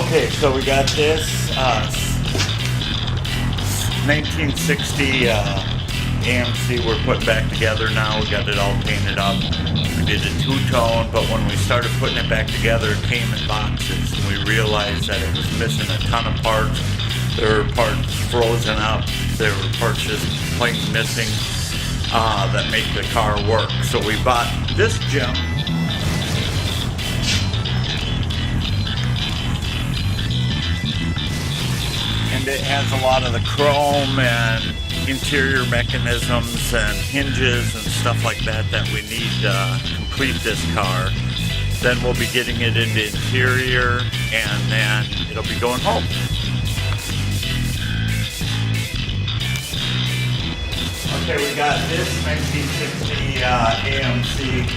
Okay, so we got this 1960 AMC we're putting back together now. We got it all painted up. We did a two-tone, but when we started putting it back together, it came in boxes, and we realized that it was missing a ton of parts. There were parts frozen up. There were parts just plain missing that make the car work. So we bought this gem. And it has a lot of the chrome and interior mechanisms and hinges and stuff like that that we need to complete this car. Then we'll be getting it into interior, and then it'll be going home. Okay, we got this 1960 AMC,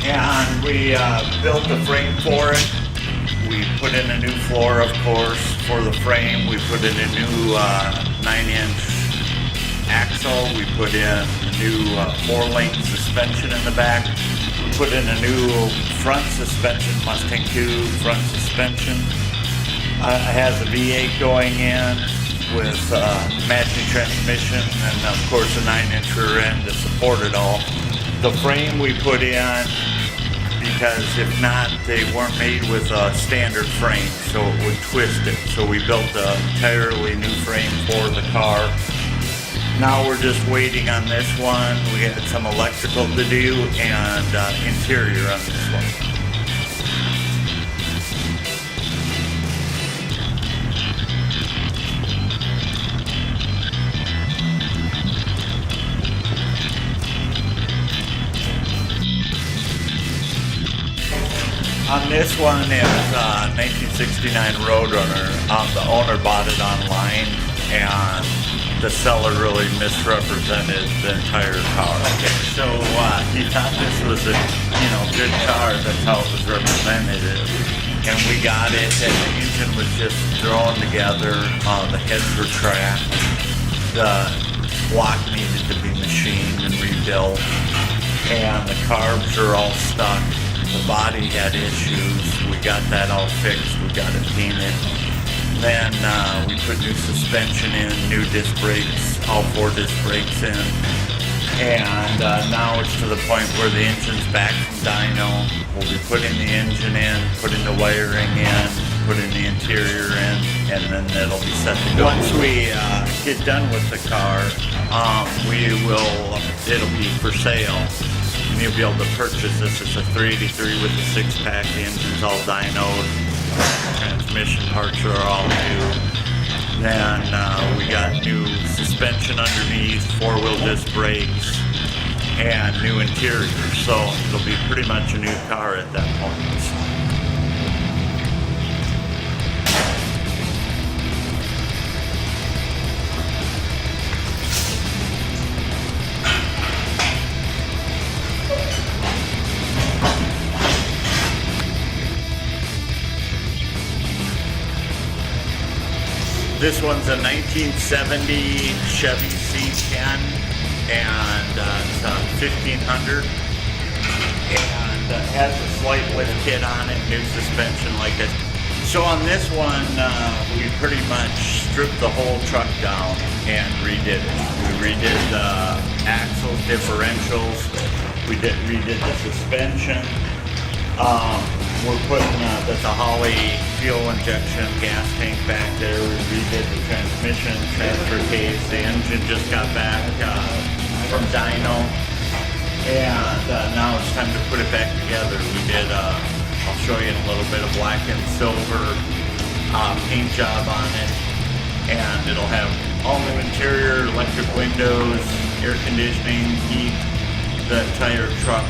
and we built the frame for it. We put in a new floor, of course, for the frame. We put in a new 9-inch axle. We put in a new 4-link suspension in the back. We put in a new front suspension, Mustang 2 front suspension. It has a V8 going in with matching transmission and, of course, a 9-inch rear end to support it all. The frame we put in, because if not, they weren't made with a standard frame, so it would twist it. So we built an entirely new frame for the car. Now we're just waiting on this one. We had some electrical to do and interior on this one. On this one is 1969 Roadrunner. The owner bought it online, and the seller really misrepresented the entire car. Okay, so he thought this was a good car. That's how it was represented. And we got it, and the engine was just thrown together. The heads were trapped. The block needed to be machined and rebuilt, and the carbs are all stuck. The body had issues. We got that all fixed. We got it painted. Then we put new suspension in, new disc brakes, all 4 disc brakes in. And now it's to the point where the engine's back from dyno. We'll be putting the engine in, putting the wiring in, putting the interior in, and then it'll be set to go. Once we get done with the car, it'll be for sale. And you'll be able to purchase this. It's a 383 with a 6-pack. The engine's all dynoed. Transmission parts are all new. Then we got new suspension underneath, 4-wheel disc brakes, and new interior. So it'll be pretty much a new car at that point. This one's a 1970 Chevy C10, and it's a 1500, and has a slight lift kit on it, new suspension like it. So on this one, we pretty much stripped the whole truck down and redid it. We redid the axles, differentials, we redid the suspension. We're putting, that's a Holly fuel injection gas tank back there. We redid the transmission, transfer case. The engine just got back from dyno. And now it's time to put it back together. We did, I'll show you in a little bit, of black and silver paint job on it. And it'll have all new interior, electric windows, air conditioning, heat. The entire truck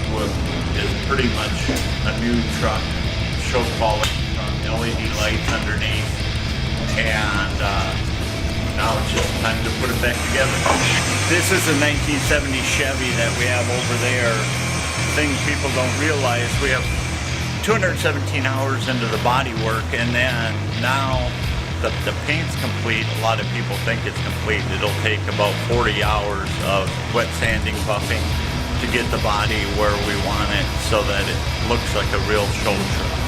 is pretty much a new truck. Show quality LED lights underneath, and now it's just time to put it back together. This is a 1970 Chevy that we have over there. Thing people don't realize, we have 217 hours into the body work, and then now the paint's complete. A lot of people think it's complete. It'll take about 40 hours of wet sanding, buffing to get the body where we want it so that it looks like a real show truck.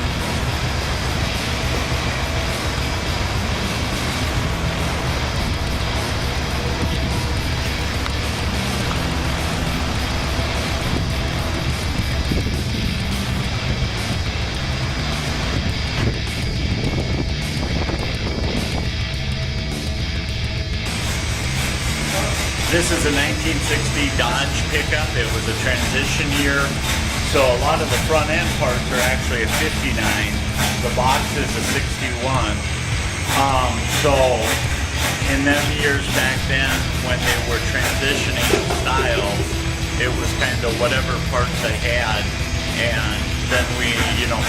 This is a 1960 Dodge pickup. It was a transition year. So a lot of the front end parts are actually a 59. The box is a 61. So in them years back then, when they were transitioning styles, it was kind of whatever parts they had. And then we,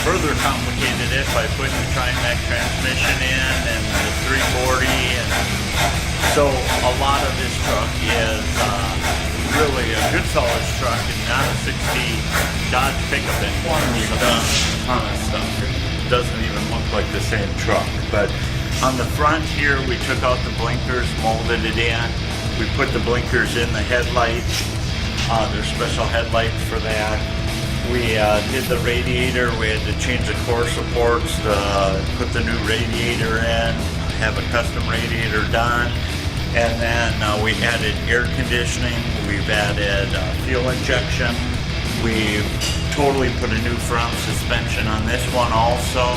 further complicated it by putting the Trimec transmission in and the 340. And so a lot of this truck is really a good solid truck and not a 60 Dodge pickup anymore. We've done a ton of stuff. It doesn't even look like the same truck. But on the front here, we took out the blinkers, molded it in. We put the blinkers in the headlights. There's special headlights for that. We did the radiator. We had to change the core supports to put the new radiator in, have a custom radiator done. And then we added air conditioning. We've added fuel injection. We've totally put a new front suspension on this one also.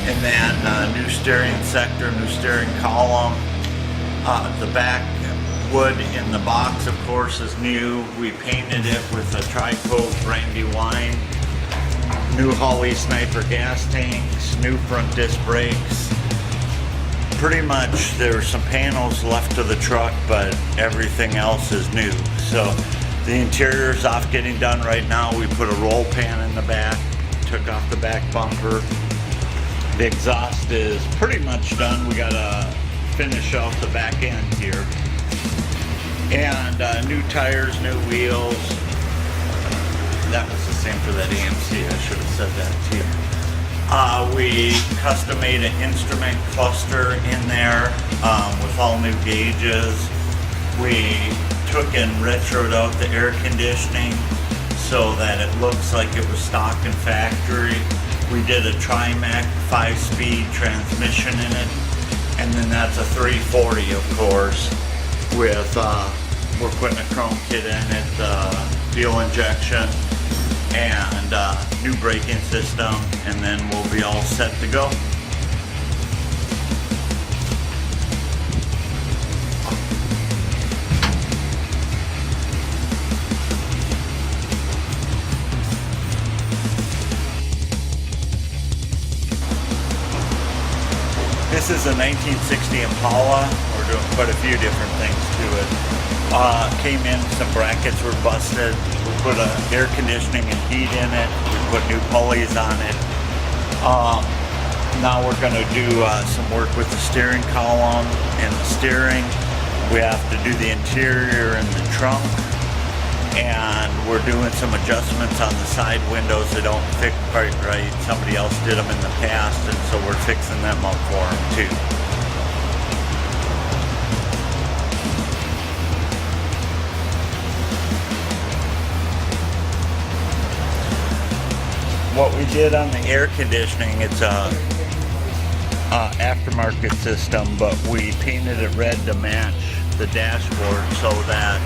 And then new steering sector, new steering column. The back wood in the box, of course, is new. We painted it with a tri-coat brandy wine. New Holley Sniper gas tanks, new front disc brakes. Pretty much there's some panels left to the truck, but everything else is new. So the interior's off getting done right now. We put a roll pan in the back, took off the back bumper. The exhaust is pretty much done. We gotta finish off the back end here. And new tires, new wheels. That was the same for that AMC. I should have said that too. We custom made an instrument cluster in there with all new gauges. We took and retroed out the air conditioning so that it looks like it was stock in factory. We did a Trimec 5-speed transmission in it, and then that's a 340, of course, with we're putting a chrome kit in it, fuel injection, and new braking system, and then we'll be all set to go. This is a 1960 Impala. We're doing quite a few different things to it. Came in, some brackets were busted. We put air conditioning and heat in it. We put new pulleys on it. Now we're going to do some work with the steering column and the steering. We have to do the interior and the trunk. And we're doing some adjustments on the side windows that don't fit quite right. Somebody else did them in the past, and so we're fixing them up for them too. What we did on the air conditioning, it's a aftermarket system, but we painted it red to match the dashboard so that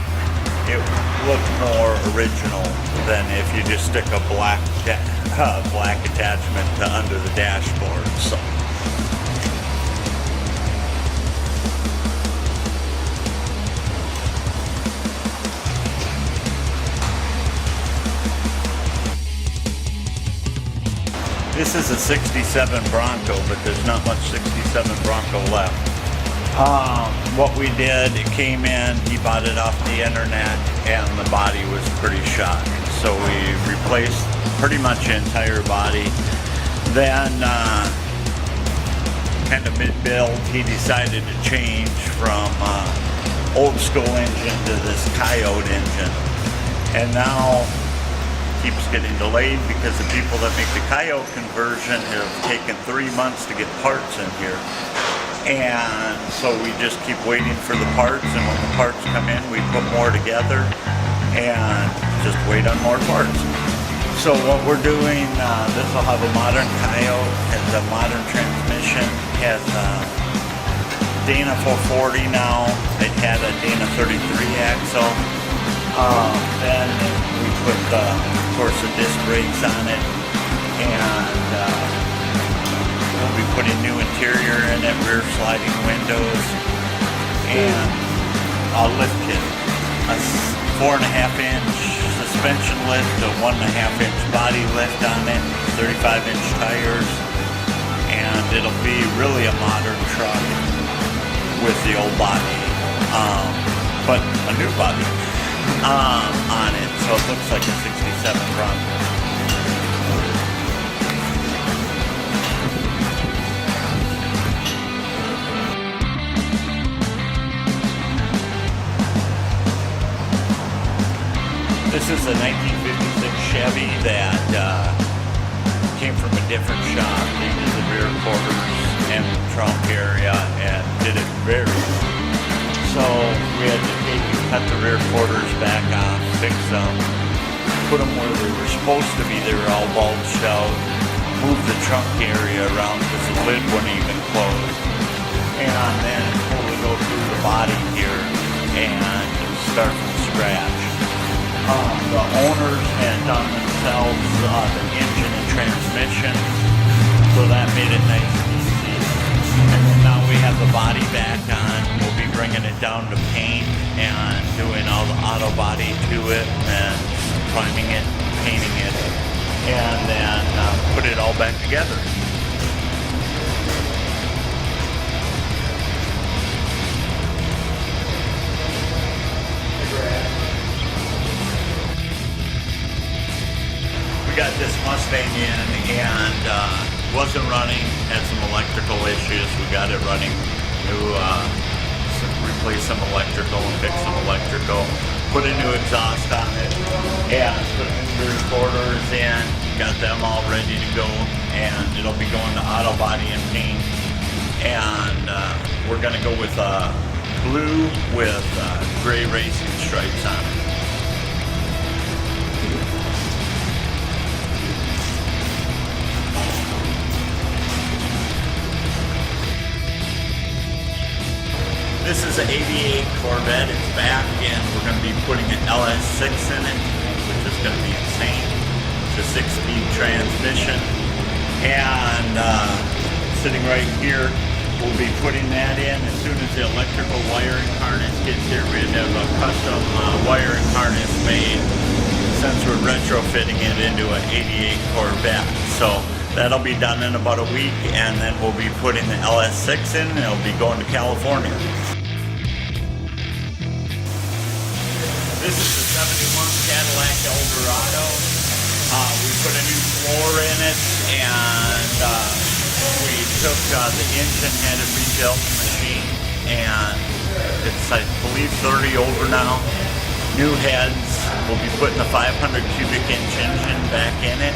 it looked more original than if you just stick a black attachment to under the dashboard. So this is a 67 Bronco, but there's not much 67 Bronco left. What we did, it came in, he bought it off the internet, and the body was pretty shot. So we replaced pretty much the entire body. Then, kind of mid-build, he decided to change from old school engine to this Coyote engine. And now keeps getting delayed because the people that make the Coyote conversion have taken 3 months to get parts in here. And so we just keep waiting for the parts, and when the parts come in, we put more together and just wait on more parts. So what we're doing, this will have a modern Coyote, has a modern transmission, has a Dana 440 now. It had a Dana 33 axle. Then we put, of course, the disc brakes on it, and we'll be putting new interior in it, rear sliding windows, and a lift kit. a 4.5-inch suspension lift, a 1.5-inch body lift on it, 35-inch tires, and it'll be really a modern truck with the old body, but a new body on it, so it looks like a 67 Bronco. This is a 1956 Chevy that came from a different shop. They did the rear quarters and trunk area and did it very well. So we had to take and cut the rear quarters back off, fix them, put them where they were supposed to be. They were all bulged out, move the trunk area around because the lid wouldn't even close. And then totally go through the body here and start from scratch. The owners had done themselves the engine and transmission, so that made it nice and easy. And then now we have the body back on. We'll be bringing it down to paint and doing all the auto body to it and priming it, painting it, and then put it all back together. We got this Mustang in and wasn't running, had some electrical issues. We got it running, replaced some electrical and fixed some electrical, put a new exhaust on it, and put new rear quarters in, got them all ready to go, and it'll be going to auto body and paint. And we're gonna go with blue with gray racing stripes on it. This is an 88 Corvette. It's back, and we're going to be putting an LS6 in it, which is going to be insane. It's a 6-speed transmission. And sitting right here, we'll be putting that in as soon as the electrical wiring harness gets here. We have a custom wiring harness made since we're retrofitting it into an 88 Corvette. So that'll be done in about a week, and then we'll be putting the LS6 in, and it'll be going to California. This is the 71 Cadillac Eldorado. We put a new floor in it, and we took the engine, had it rebuilt in the machine, and it's, I believe, 30 over now. New heads. We'll be putting the 500 cubic inch engine back in it,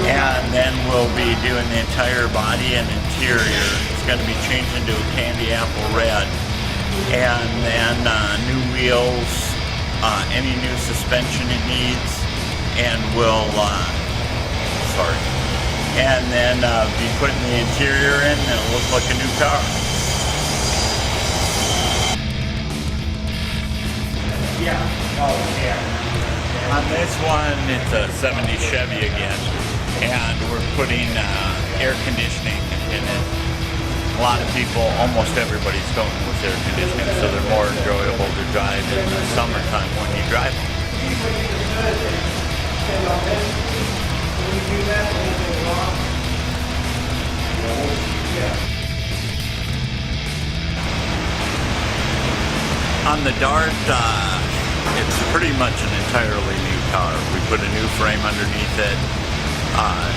and then we'll be doing the entire body and interior. It's going to be changed into a candy apple red, and then new wheels, any new suspension it needs, and we'll and then be putting the interior in, and it'll look like a new car. On this one, it's a 70 Chevy again, and we're putting air conditioning in it. A lot of people, almost everybody's going with air conditioning, so they're more enjoyable to drive in the summertime when you drive them. On the Dart, it's pretty much an entirely new car. We put a new frame underneath it,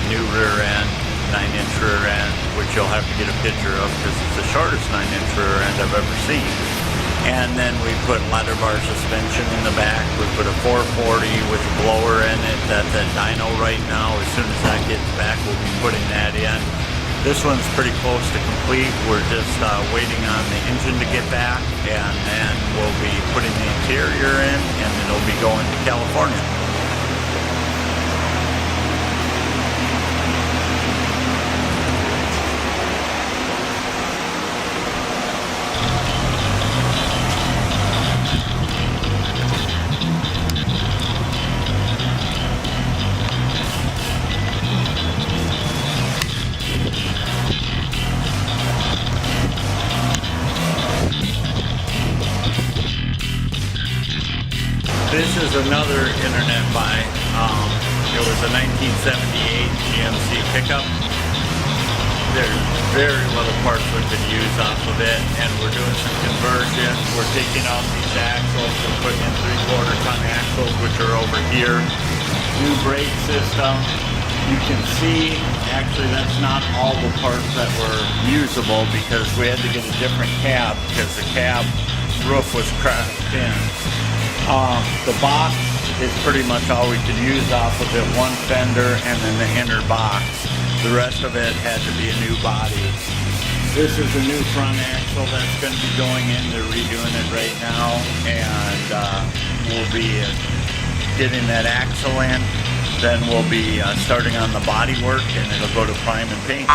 new rear end, 9-inch rear end, which you'll have to get a picture of because it's the shortest 9-inch rear end I've ever seen. And then we put ladder bar suspension in the back. We put a 440 with a blower in it. That's at dyno right now. As soon as that gets back, we'll be putting that in. This one's pretty close to complete. We're just waiting on the engine to get back, and then we'll be putting the interior in, and it'll be going to California. internet buy. It was a 1978 GMC pickup. There's very little parts we could use off of it, and we're doing some conversion. We're taking off these axles and putting in 3/4 ton axles, which are over here. New brake system. You can see, actually that's not all the parts that were usable because we had to get a different cab because the cab roof was cracked in. The box is pretty much all we could use off of it, one fender and then the inner box. The rest of it had to be a new body. This is a new front axle that's going to be going in. They're redoing it right now, and we'll be getting that axle in. Then we'll be starting on the body work, and it'll go to prime and paint.